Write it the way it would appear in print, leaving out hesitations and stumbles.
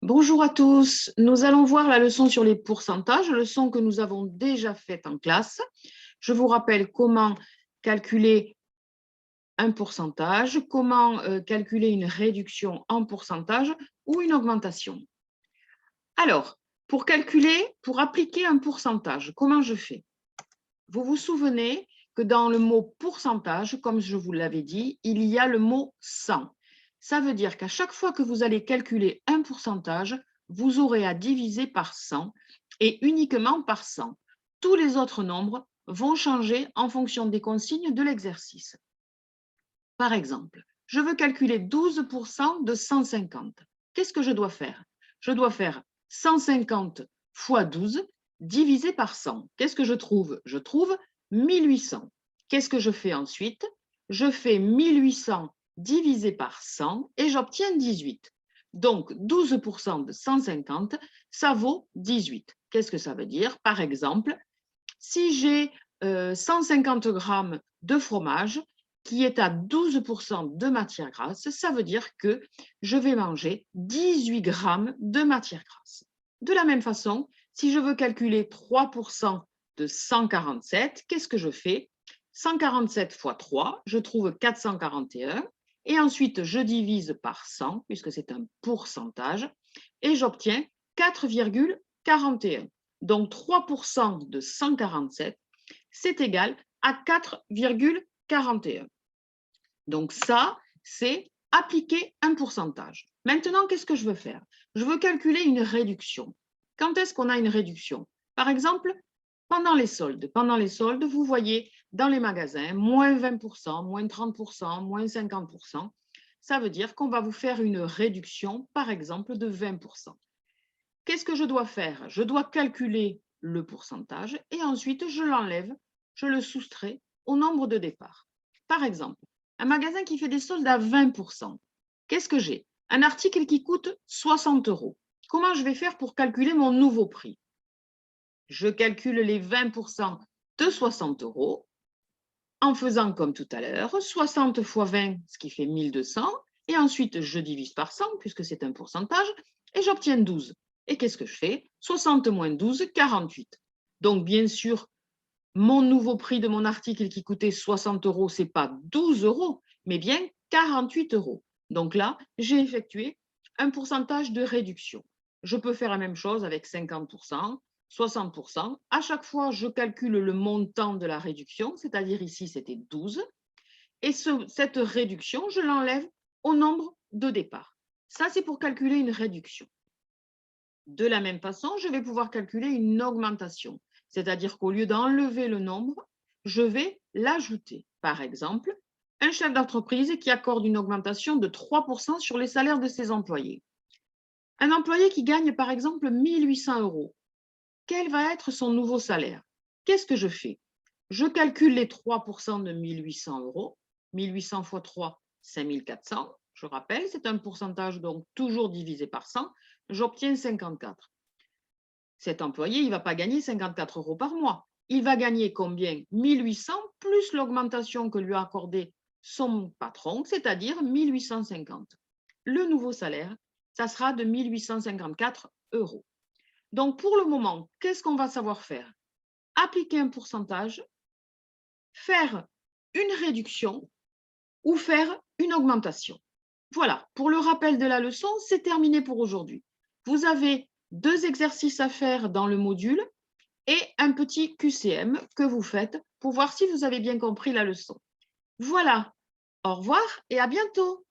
Bonjour à tous, nous allons voir la leçon sur les pourcentages, leçon que nous avons déjà faite en classe. Je vous rappelle comment calculer un pourcentage, comment calculer une réduction en pourcentage ou une augmentation. Alors, pour appliquer un pourcentage, comment je fais? Vous vous souvenez que dans le mot pourcentage, comme je vous l'avais dit, il y a le mot 100. Ça veut dire qu'à chaque fois que vous allez calculer un pourcentage, vous aurez à diviser par 100 et uniquement par 100. Tous les autres nombres vont changer en fonction des consignes de l'exercice. Par exemple, je veux calculer 12% de 150. Qu'est-ce que je dois faire? Je dois faire 150 fois 12 divisé par 100. Qu'est-ce que je trouve? Je trouve 1800. Qu'est-ce que je fais ensuite? Je fais 1800 divisé par 100 et j'obtiens 18. Donc, 12% de 150, ça vaut 18. Qu'est-ce que ça veut dire? Par exemple, si j'ai 150 grammes de fromage qui est à 12% de matière grasse, ça veut dire que je vais manger 18 grammes de matière grasse. De la même façon, si je veux calculer 3% de 147, qu'est-ce que je fais? 147 fois 3, je trouve 441. Et ensuite, je divise par 100, puisque c'est un pourcentage, et j'obtiens 4,41. Donc, 3% de 147, c'est égal à 4,41. Donc, ça, c'est appliquer un pourcentage. Maintenant, qu'est-ce que je veux faire? Je veux calculer une réduction. Quand est-ce qu'on a une réduction? Par exemple, pendant les soldes. Pendant les soldes, vous voyez dans les magasins, moins 20%, moins 30%, moins 50%. Ça veut dire qu'on va vous faire une réduction, par exemple, de 20%. Qu'est-ce que je dois faire? Je dois calculer le pourcentage et ensuite je l'enlève, je le soustrais au nombre de départ. Par exemple, un magasin qui fait des soldes à 20%, qu'est-ce que j'ai? Un article qui coûte 60 euros. Comment je vais faire pour calculer mon nouveau prix? Je calcule les 20% de 60 euros en faisant comme tout à l'heure, 60 fois 20, ce qui fait 1200, et ensuite je divise par 100 puisque c'est un pourcentage, et j'obtiens 12. Et qu'est-ce que je fais? 60 moins 12, 48. Donc, bien sûr, mon nouveau prix de mon article qui coûtait 60 euros, ce n'est pas 12 euros, mais bien 48 euros. Donc là, j'ai effectué un pourcentage de réduction. Je peux faire la même chose avec 50%, 60%. À chaque fois, je calcule le montant de la réduction, c'est-à-dire ici, c'était 12. Et cette réduction, je l'enlève au nombre de départ. Ça, c'est pour calculer une réduction. De la même façon, je vais pouvoir calculer une augmentation, c'est-à-dire qu'au lieu d'enlever le nombre, je vais l'ajouter. Par exemple, un chef d'entreprise qui accorde une augmentation de 3% sur les salaires de ses employés. Un employé qui gagne par exemple 1 800 euros. Quel va être son nouveau salaire? Qu'est-ce que je fais? Je calcule les 3% de 1 800 euros. 1 800 fois 3, 5 400. Je rappelle, c'est un pourcentage donc toujours divisé par 100. J'obtiens 54. Cet employé, il ne va pas gagner 54 euros par mois. Il va gagner combien? 1 800 plus l'augmentation que lui a accordée son patron, c'est-à-dire 1 850. Le nouveau salaire, ça sera de 1 854 euros. Donc, pour le moment, qu'est-ce qu'on va savoir faire? Appliquer un pourcentage, faire une réduction ou faire une augmentation. Voilà, pour le rappel de la leçon, c'est terminé pour aujourd'hui. Vous avez 2 exercices à faire dans le module et un petit QCM que vous faites pour voir si vous avez bien compris la leçon. Voilà, au revoir et à bientôt.